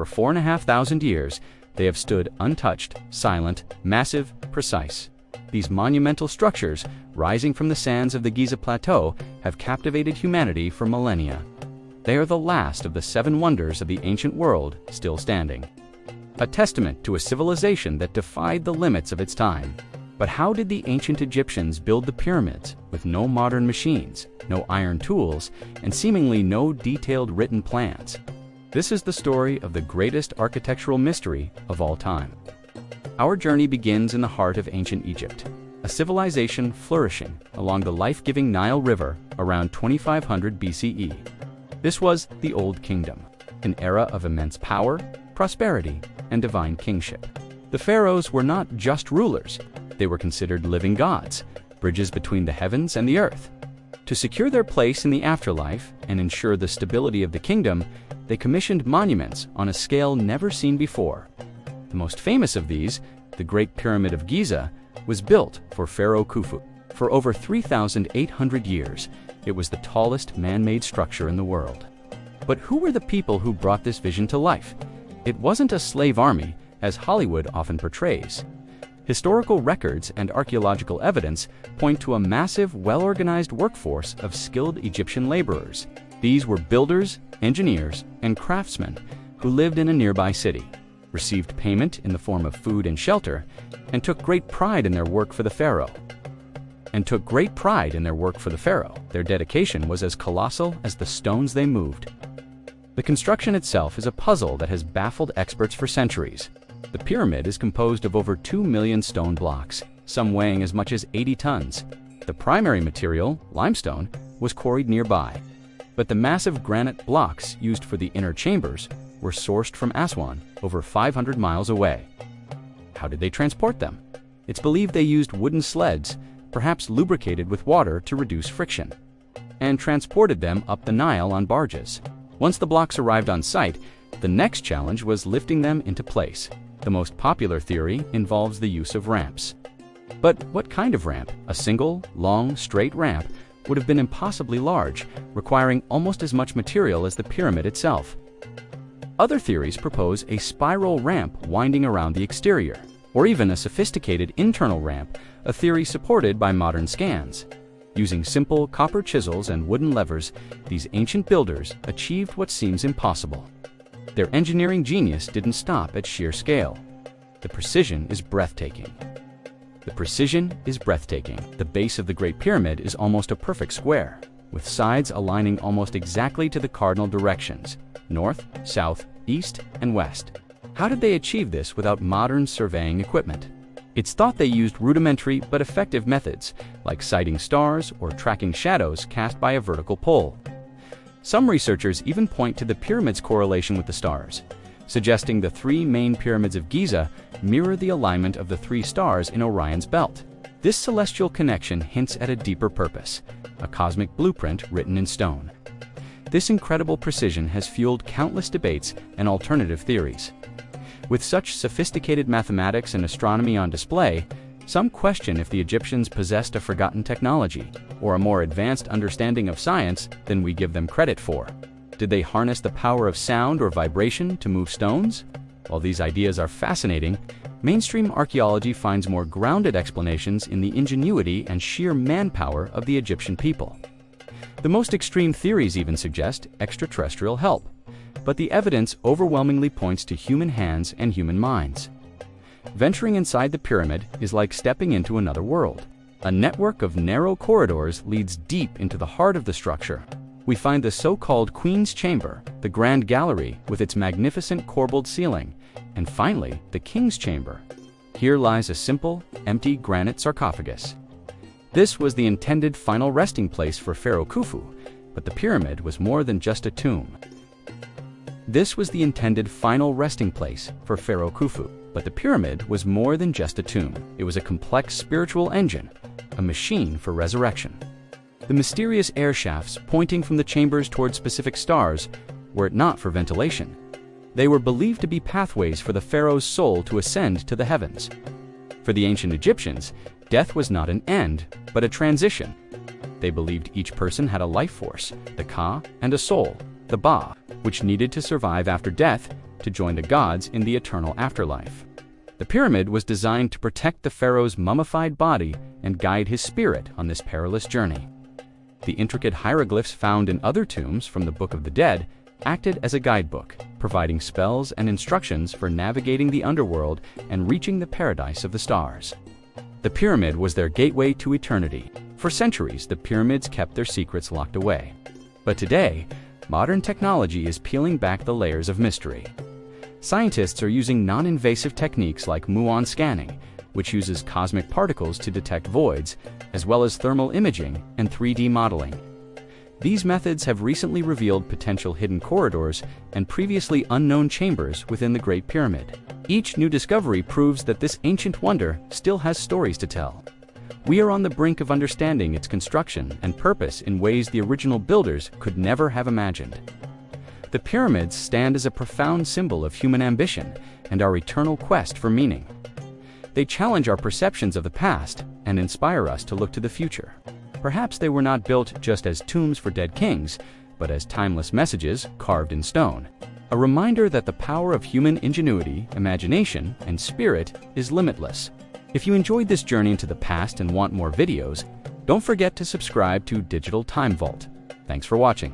For 4,500 years, they have stood untouched, silent, massive, precise. These monumental structures, rising from the sands of the Giza Plateau, have captivated humanity for millennia. They are the last of the 7 wonders of the ancient world still standing. A testament to a civilization that defied the limits of its time. But how did the ancient Egyptians build the pyramids with no modern machines, no iron tools, and seemingly no detailed written plans? This is the story of the greatest architectural mystery of all time. Our journey begins in the heart of ancient Egypt, a civilization flourishing along the life-giving Nile River around 2500 BCE. This was the Old Kingdom, an era of immense power, prosperity, and divine kingship. The pharaohs were not just rulers. They were considered living gods, bridges between the heavens and the earth. To secure their place in the afterlife and ensure the stability of the kingdom, they commissioned monuments on a scale never seen before. The most famous of these, the Great Pyramid of Giza, was built for Pharaoh Khufu. For over 3,800 years, it was the tallest man-made structure in the world. But who were the people who brought this vision to life? It wasn't a slave army, as Hollywood often portrays. Historical records and archaeological evidence point to a massive, well-organized workforce of skilled Egyptian laborers. These were builders, engineers, and craftsmen who lived in a nearby city, received payment in the form of food and shelter, and took great pride in their work for the pharaoh. Their dedication was as colossal as the stones they moved. The construction itself is a puzzle that has baffled experts for centuries. The pyramid is composed of over 2 million stone blocks, some weighing as much as 80 tons. The primary material, limestone, was quarried nearby, but the massive granite blocks used for the inner chambers were sourced from Aswan, over 500 miles away. How did they transport them? It's believed they used wooden sleds, perhaps lubricated with water to reduce friction, and transported them up the Nile on barges. Once the blocks arrived on site, the next challenge was lifting them into place. The most popular theory involves the use of ramps. But what kind of ramp? A single, long, straight ramp would have been impossibly large, requiring almost as much material as the pyramid itself. Other theories propose a spiral ramp winding around the exterior, or even a sophisticated internal ramp, a theory supported by modern scans. Using simple copper chisels and wooden levers, these ancient builders achieved what seems impossible. Their engineering genius didn't stop at sheer scale. The precision is breathtaking. The base of the Great Pyramid is almost a perfect square, with sides aligning almost exactly to the cardinal directions: north, south, east, and west. How did they achieve this without modern surveying equipment? It's thought they used rudimentary but effective methods, like sighting stars or tracking shadows cast by a vertical pole. Some researchers even point to the pyramid's correlation with the stars, suggesting the 3 main pyramids of Giza mirror the alignment of the 3 stars in Orion's belt. This celestial connection hints at a deeper purpose, a cosmic blueprint written in stone. This incredible precision has fueled countless debates and alternative theories. With such sophisticated mathematics and astronomy on display, some question if the Egyptians possessed a forgotten technology, or a more advanced understanding of science than we give them credit for. Did they harness the power of sound or vibration to move stones? While these ideas are fascinating, mainstream archaeology finds more grounded explanations in the ingenuity and sheer manpower of the Egyptian people. The most extreme theories even suggest extraterrestrial help, but the evidence overwhelmingly points to human hands and human minds. Venturing inside the pyramid is like stepping into another world. A network of narrow corridors leads deep into the heart of the structure. We find the so-called Queen's Chamber, the Grand Gallery with its magnificent corbelled ceiling, and finally, the King's Chamber. Here lies a simple, empty granite sarcophagus. This was the intended final resting place for Pharaoh Khufu, but the pyramid was more than just a tomb. It was a complex spiritual engine, a machine for resurrection. The mysterious air shafts pointing from the chambers toward specific stars were it not for ventilation. They were believed to be pathways for the pharaoh's soul to ascend to the heavens. For the ancient Egyptians, death was not an end, but a transition. They believed each person had a life force, the Ka, and a soul, the Ba, which needed to survive after death to join the gods in the eternal afterlife. The pyramid was designed to protect the pharaoh's mummified body and guide his spirit on this perilous journey. The intricate hieroglyphs found in other tombs from the Book of the Dead acted as a guidebook, providing spells and instructions for navigating the underworld and reaching the paradise of the stars. The pyramid was their gateway to eternity. For centuries, the pyramids kept their secrets locked away. But today, modern technology is peeling back the layers of mystery. Scientists are using non-invasive techniques like muon scanning, which uses cosmic particles to detect voids, as well as thermal imaging and 3D modeling. These methods have recently revealed potential hidden corridors and previously unknown chambers within the Great Pyramid. Each new discovery proves that this ancient wonder still has stories to tell. We are on the brink of understanding its construction and purpose in ways the original builders could never have imagined. The pyramids stand as a profound symbol of human ambition and our eternal quest for meaning. They challenge our perceptions of the past and inspire us to look to the future. Perhaps they were not built just as tombs for dead kings, but as timeless messages carved in stone. A reminder that the power of human ingenuity, imagination, and spirit is limitless. If you enjoyed this journey into the past and want more videos, don't forget to subscribe to Digital Time Vault. Thanks for watching.